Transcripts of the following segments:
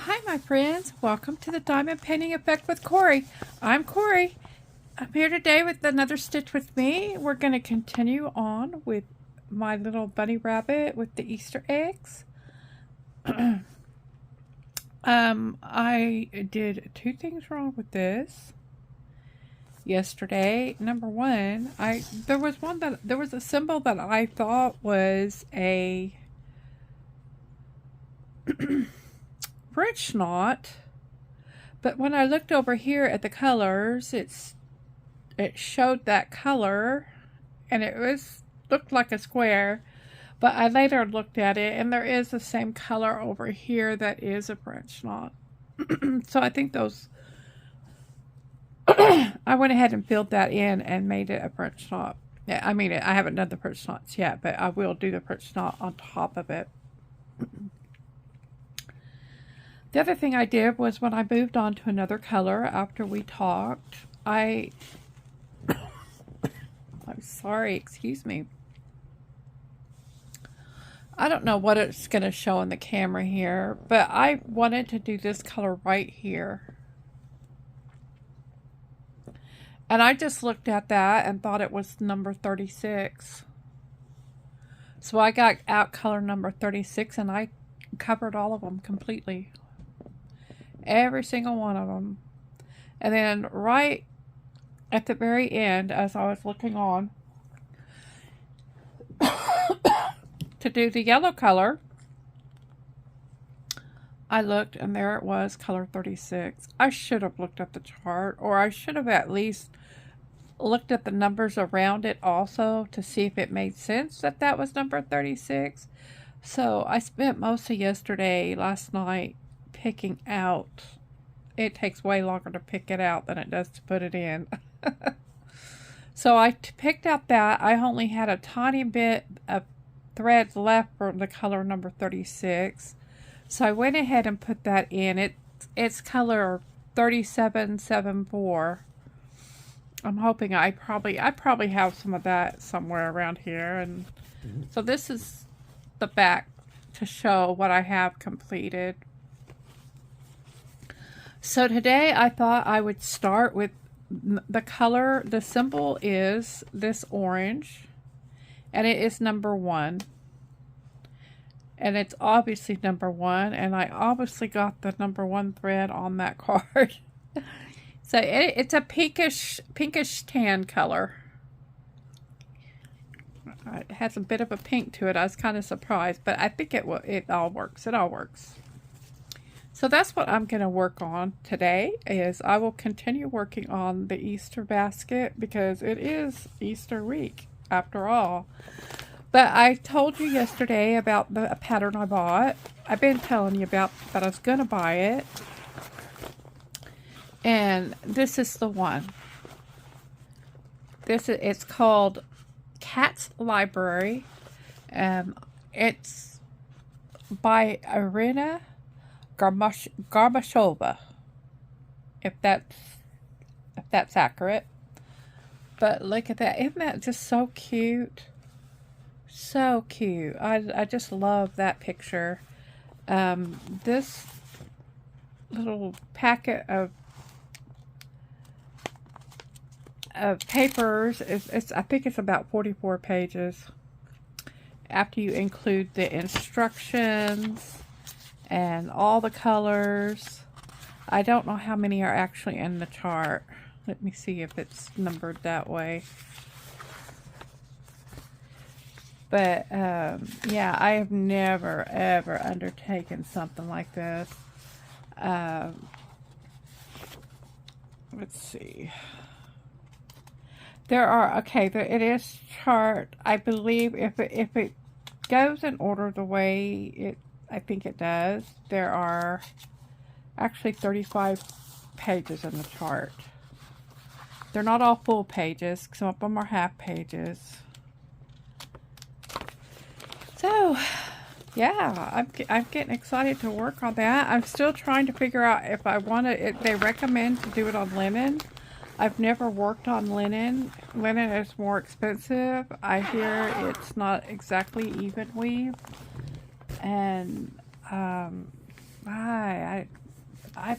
Hi, my friends. Welcome to the Diamond Painting Effect with Cori. I'm Cori. I'm here today with another Stitch with Me. We're going to continue on with my little bunny rabbit with the Easter eggs. I did two things wrong with this yesterday. Number one, there was a symbol that I thought was a French knot, but when I looked over here at the colors, it showed that color, and looked like a square. But I later looked at it, and there is the same color over here that is a French knot. So I think those. I went ahead and filled that in and made it a French knot. Yeah, I mean, I haven't done the French knots yet, but I will do the French knot on top of it. The other thing I did was when I moved on to another color after we talked, I'm sorry, excuse me. I don't know what it's going to show in the camera here, but I wanted to do this color right here. And I just looked at that and thought it was number 36. So I got out color number 36 and I covered all of them completely. Every single one of them. And then right at the very end, as I was looking on to do the yellow color, I looked and there it was, color 36. I should have looked at the chart, or I should have at least looked at the numbers around it also to see if it made sense that that was number 36. So I spent most of last night, picking out. It takes way longer to pick it out than it does to put it in. So I picked out that. I only had a tiny bit of threads left for the color number 36. So I went ahead and put that in. It's color 3774. I'm hoping I probably have some of that somewhere around here. And so this is the back to show what I have completed. So today I thought I would start with the color. The symbol is this orange, and it is number 1. And it's obviously number 1, and I obviously got the number 1 thread on that card. So it's a pinkish tan color. It has a bit of a pink to it. I was kind of surprised, but I think it all works. It all works. So that's what I'm going to work on today. Is I will continue working on the Easter basket because it is Easter week after all. But I told you yesterday about the pattern I bought. I've been telling you about that I was going to buy it. And this is the one. It's called Cat's Library. It's by Irina Garbashova, if that's accurate. But look at that. Isn't that just so cute? So cute. I just love that picture. This little packet of papers I think it's about 44 pages after you include the instructions and all the colors. I don't know how many are actually in the chart. Let me see if it's numbered that way. But yeah, I have never ever undertaken something like this. Let's see. It is chart. I believe if it goes in order the way I think it does, there are actually 35 pages in the chart. They're not all full pages. Some of them are half pages. So, yeah, I'm getting excited to work on that. I'm still trying to figure out if I want to. They recommend to do it on linen. I've never worked on linen. Linen is more expensive. I hear it's not exactly even weave. And I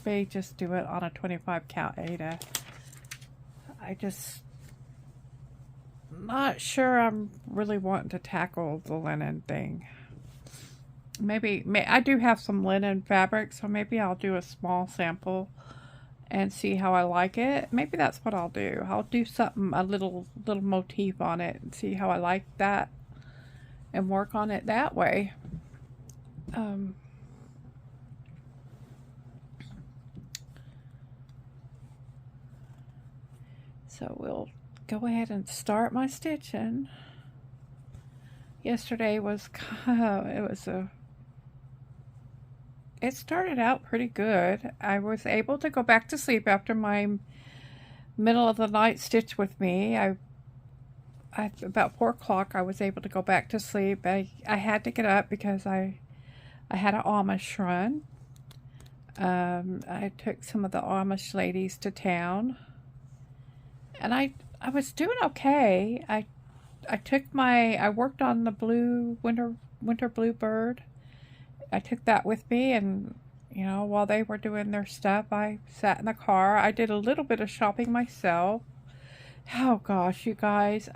may just do it on a 25 count Ada. I just not sure I'm really wanting to tackle the linen thing. I do have some linen fabric, so maybe I'll do a small sample and see how I like it. Maybe that's what I'll do. I'll do something, a little motif on it and see how I like that and work on it that way. So we'll go ahead and start my stitching. Yesterday was it started out pretty good. I was able to go back to sleep after my middle of the night stitch with me. About 4 o'clock I was able to go back to sleep. I had to get up because I had an Amish run. I took some of the Amish ladies to town, and I was doing okay. I worked on the blue winter bluebird. I took that with me, and while they were doing their stuff, I sat in the car. I did a little bit of shopping myself. Oh gosh, you guys,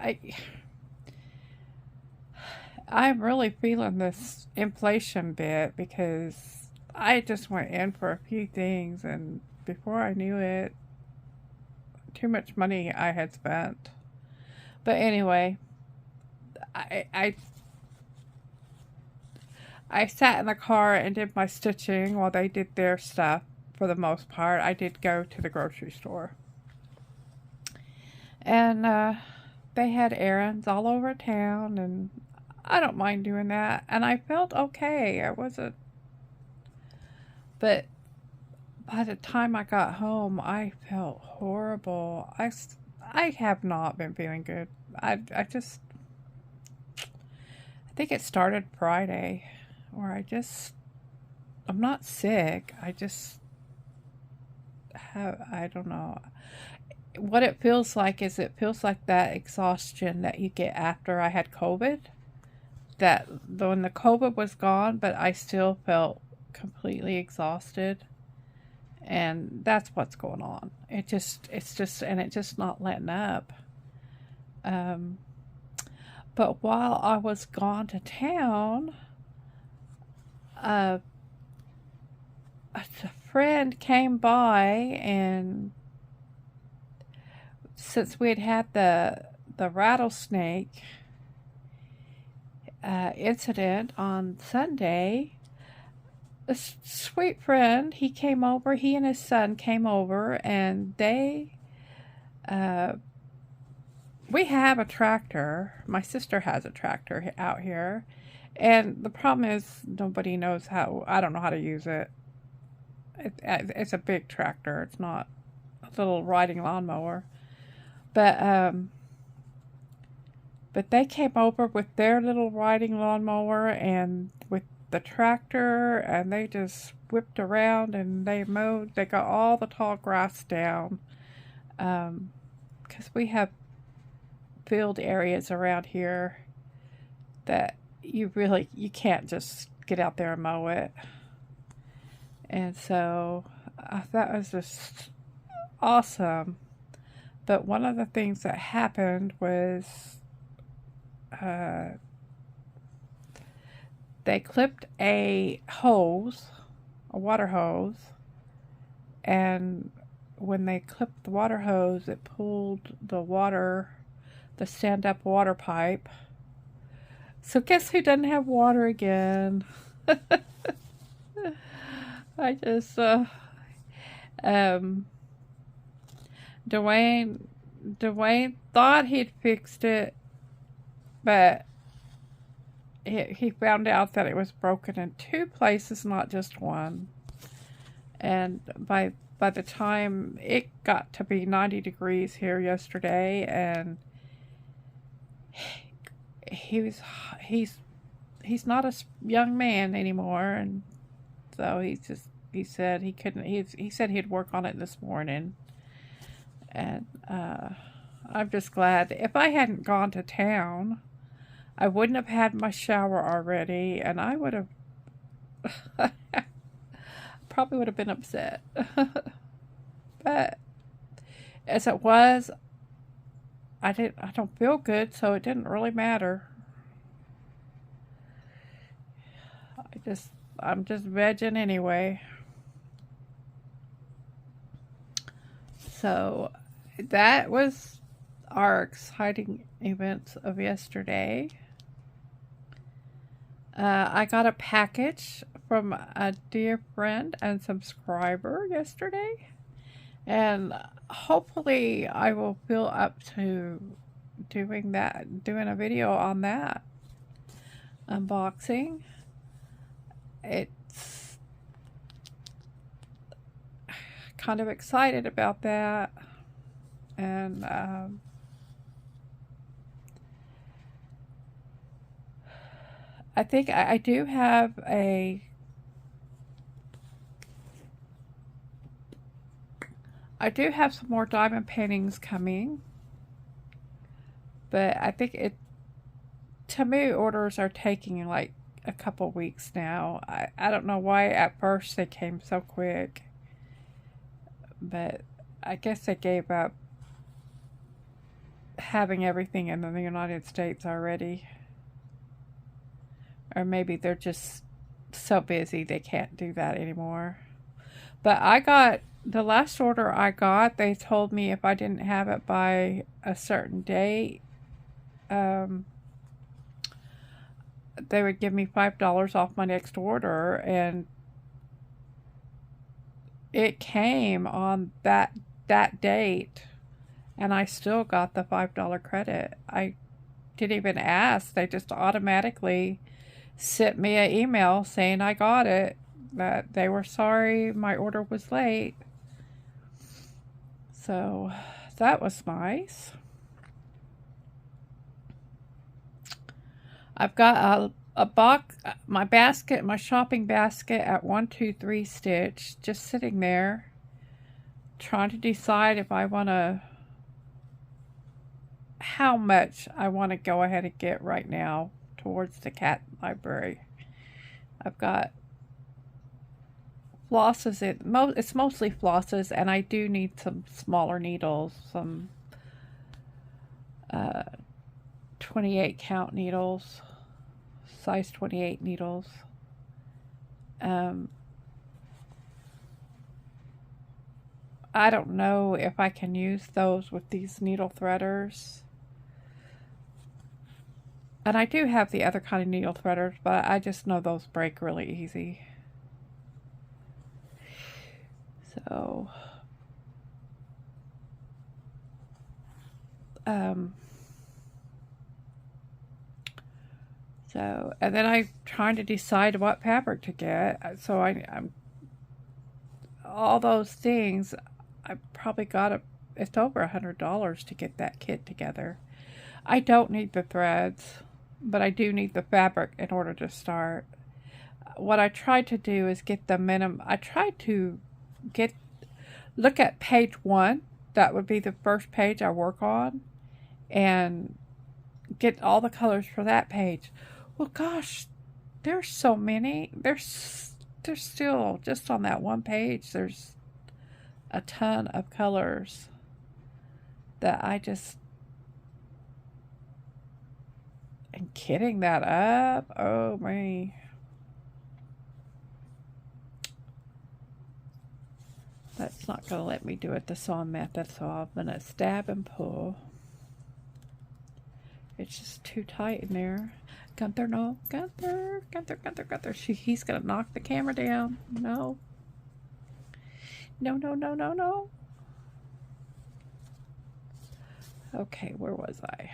I'm really feeling this inflation bit because I just went in for a few things, and before I knew it, too much money I had spent. But anyway, I sat in the car and did my stitching while they did their stuff for the most part. I did go to the grocery store. And they had errands all over town, and I don't mind doing that. And I felt okay. I wasn't... But by the time I got home, I felt horrible. I have not been feeling good. I think it started Friday, where I'm not sick. I don't know. What it feels like is that exhaustion that you get after I had COVID. That when the COVID was gone, but I still felt completely exhausted. And that's what's going on. It's just not letting up. But while I was gone to town, a friend came by, and since we had the rattlesnake incident on Sunday, a sweet friend, he and his son came over, and we have a tractor. My sister has a tractor out here, and the problem is nobody knows I don't know how to use it. It's a big tractor. It's not a little riding lawnmower. But they came over with their little riding lawnmower and with the tractor, and they just whipped around and they mowed. They got all the tall grass down, because we have field areas around here that you can't just get out there and mow it. And so that was just awesome. But one of the things that happened was they clipped a water hose, and when they clipped the water hose, it pulled the stand-up water pipe. So guess who doesn't have water again? I just, Dwayne thought he'd fixed it, but he found out that it was broken in 2 places, not just one. And by the time it got to be 90 degrees here yesterday, and he's not a young man anymore, and so he said he couldn't. He said he'd work on it this morning, and I'm just glad. If I hadn't gone to town, I wouldn't have had my shower already, and I would have probably would have been upset. But as it was, I don't feel good, so it didn't really matter. I'm just vegging anyway. So that was our exciting events of yesterday. I got a package from a dear friend and subscriber yesterday, and hopefully I will feel up to doing a video on that unboxing. It's kind of excited about that, and I think I do have some more diamond paintings coming, but I think to me, orders are taking like a couple weeks now. I don't know why at first they came so quick, but I guess they gave up having everything in the United States already. Or maybe they're just so busy they can't do that anymore. But I got the last order I got, they told me if I didn't have it by a certain date, they would give me $5 off my next order, and it came on that date, and I still got the $5 credit. I didn't even ask. They just automatically sent me an email saying I got it, that they were sorry my order was late. So that was nice. I've got a box, my shopping basket at 123 Stitch, just sitting there, trying to decide if I want to, how much I want to go ahead and get right now towards the cat library. I've got flosses, it's mostly flosses, and I do need some smaller needles, some 28 count needles, size 28 needles. I don't know if I can use those with these needle threaders. And I do have the other kind of needle threaders, but I just know those break really easy. So, and then I'm trying to decide what fabric to get. So I'm all those things. I probably got it's over $100 to get that kit together. I don't need the threads, but I do need the fabric in order to start. What I tried to do is get the minimum. I tried to look at page 1. That would be the first page I work on, and get all the colors for that page. Well, gosh, there's so many. There's still, just on that one page, there's a ton of colors that I just, and kitting that up, oh my. That's not going to let me do it the sewing method, so I'm going to stab and pull. It's just too tight in there. Gunther, no. Gunther. He's going to knock the camera down. No. No. Okay, where was I?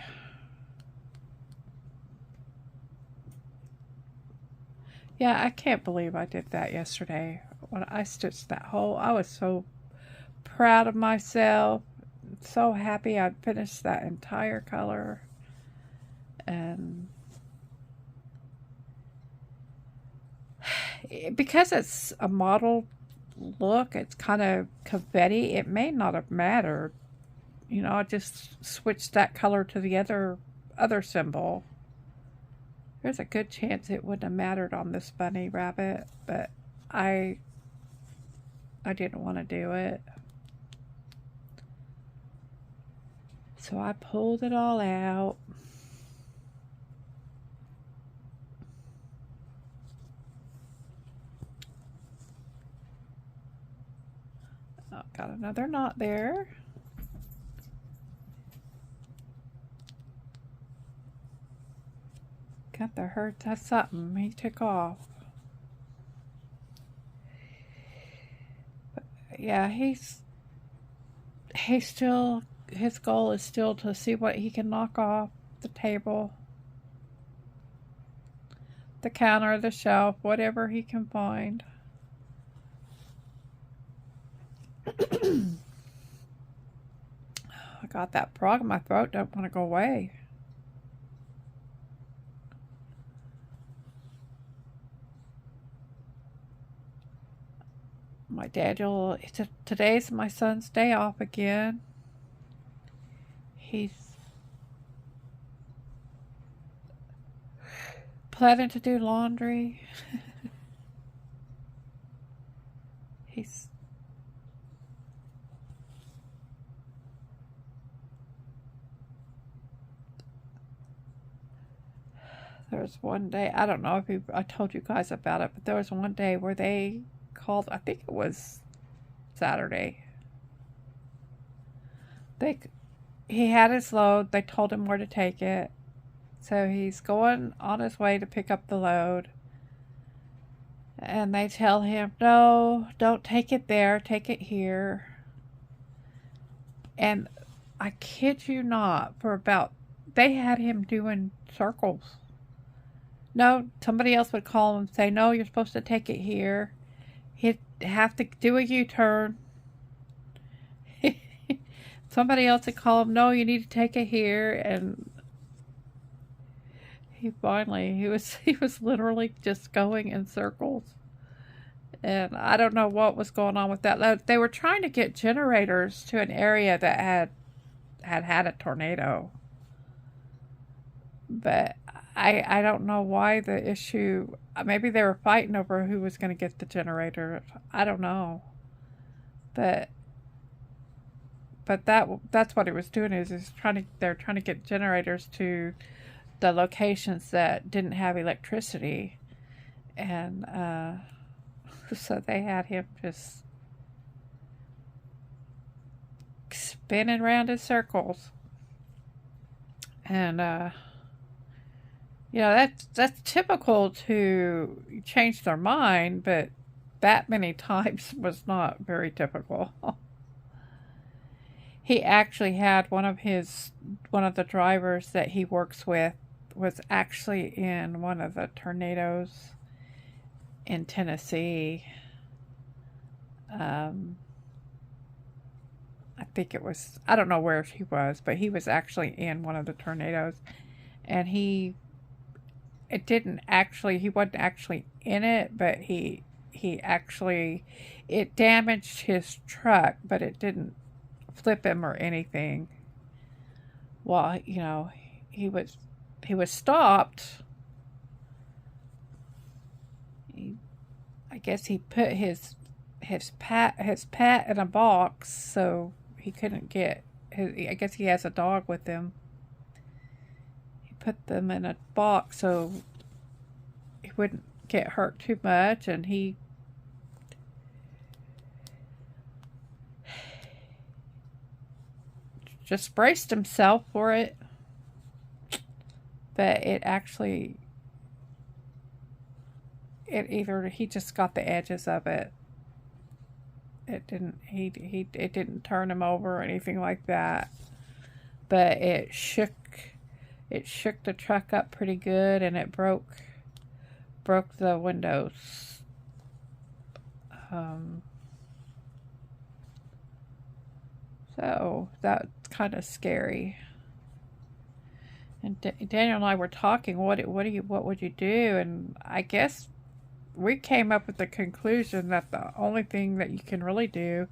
Yeah, I can't believe I did that yesterday. When I stitched that hole, I was so proud of myself. So happy I'd finished that entire color. And because it's a model look, it's kind of confetti, it may not have mattered. You know, I just switched that color to the other symbol. There's a good chance it wouldn't have mattered on this bunny rabbit, but I I didn't want to do it. So I pulled it all out. Oh, got another knot there. Got the hurt. That's something he took off. But yeah, he's still, his goal is still to see what he can knock off the table, the counter, the shelf, whatever he can find. I got that frog in my throat. Don't want to go away. My Daniel, today's my son's day off again. He's planning to do laundry. He's there was one day, I don't know if I told you guys about it, but there was one day where they called, I think it was Saturday. He had his load. They told him where to take it. So he's going on his way to pick up the load. And they tell him, no, don't take it there. Take it here. And I kid you not, they had him doing circles. No, somebody else would call him and say, no, you're supposed to take it here. He'd have to do a U-turn. Somebody else would call him, no, you need to take it here. And he was literally just going in circles. And I don't know what was going on with that. They were trying to get generators to an area that had a tornado. But I don't know why the issue, maybe they were fighting over who was going to get the generator. I don't know. But that's what it was doing they're trying to get generators to the locations that didn't have electricity. And so they had him just spinning around in circles. And that's typical to change their mind, but that many times was not very typical. He actually had one of the drivers that he works with was actually in one of the tornadoes in Tennessee. I think I don't know where he was, but he was actually in one of the tornadoes. And he wasn't actually in it, but it damaged his truck, but it didn't flip him or anything. Well, he was stopped. I guess he put his pet in a box, so he couldn't get I guess he has a dog with him. He put them in a box so he wouldn't get hurt too much, and he just braced himself for it. But he just got the edges of it. It didn't turn him over or anything like that. But it shook the truck up pretty good, and it broke the windows. So that's kind of scary. And Daniel and I were talking, what would you do? And I guess we came up with the conclusion that the only thing that you can really do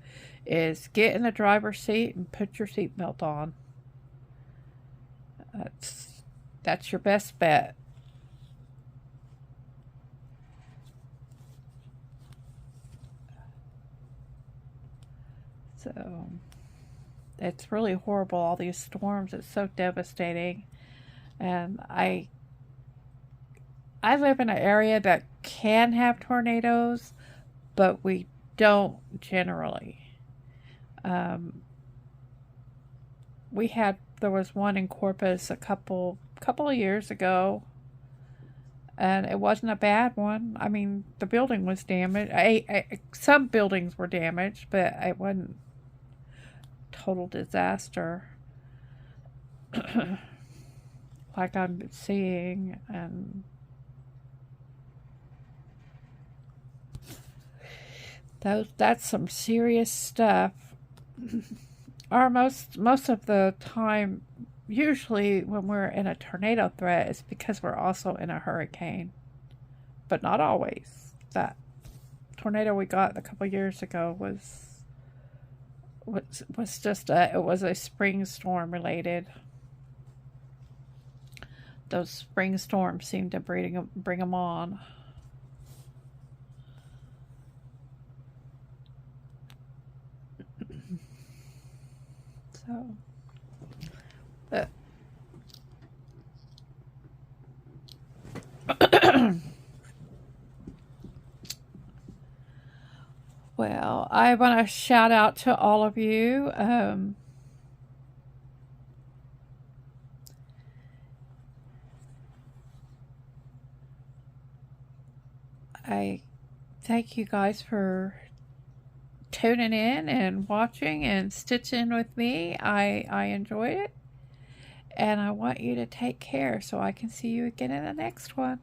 is get in the driver's seat and put your seatbelt on. That's your best bet. So it's really horrible, all these storms. It's so devastating. And I live in an area that can have tornadoes, but we don't generally. Um, there was one in Corpus a couple of years ago, and it wasn't a bad one. I mean, the building was damaged. Some buildings were damaged, but it wasn't total disaster like I'm seeing. And that's some serious stuff. Or most of the time, usually when we're in a tornado threat, it's because we're also in a hurricane, but not always. That tornado we got a couple years ago was just it was a spring storm related. Those spring storms seem to bring them on. So, but well, I want to shout out to all of you. I thank you guys for tuning in and watching and stitching with me. I enjoyed it. And I want you to take care so I can see you again in the next one.